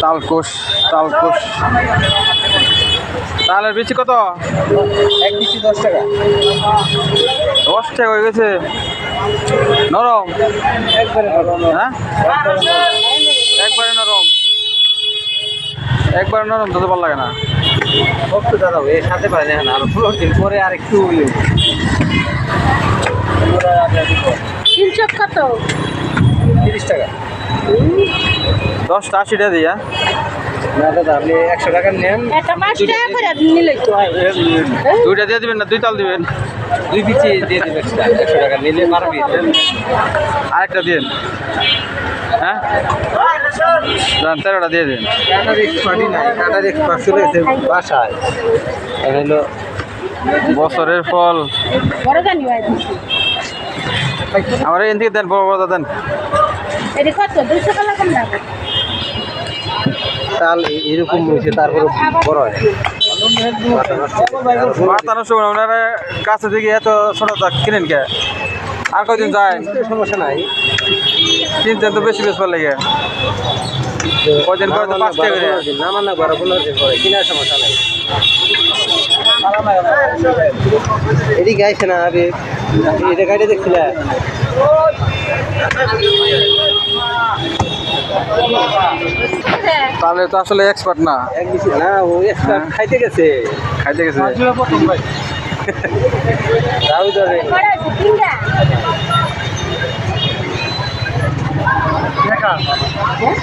তালকুশ তালকুশ তালের বেশি কত? এক কেজি 10 টাকা। 10 টাকা হয়ে গেছে। নরম একবারে নরম। হ্যাঁ একবারে নরম একবারে নরম তো ভালো লাগে না। শক্ত দাদা এর সাথে পারেন এখন আর 15 দিন পরে আর একটু 300 কত? 30 টাকা। 10টা 80 টাকা দিয়া। না দাদা আপনি 100 টাকা নেন, এটা 5 টাকা করে নিলে তো হয়। দুইটা দিয়ে দিবেন না দুই তাল দিবেন? 2 পিচি দিয়ে দেবেন 100 টাকা নিলে পারবি। আরেকটা দিন। হ্যাঁ 13টা দিয়ে দিন। কাটার এক্সপার্টই নাই, কাটার এক্সপার্ট চলে গেছে বাসায়। আর হলো বছরের ফল। বড় জানি ভাই। আমার এখান থেকে দেন, বড় বড় দেন। এটা কত? 200 টাকা কম লাগবে। তাল এরকম হয়েছে, তারপরে বড় হয়। মাথা নষ্ট করে ওনারা কাছে থেকে এত ছোট কিনেন কে? আর কয়দিন যায়? সমস্যা নাই, কিনছেন তো বেশি বেশ লেগে। কয়দিন পরে তো 5 টাকা করে। না মানে 12-15 দিন পরে কিনার সমস্যা নাই। এদিকে আইসে না আবে, এটা গাড়ি দেখছিলে? তাহলে তো আসলে এক্সপার্ট না। এক বেশি না, ও এক্সপার্ট খাইতে গেছে। খাইতে গেছে। প্রথম ভাই রাউই ধরে বড় আছে 3টা। দেখা হ্যাঁ?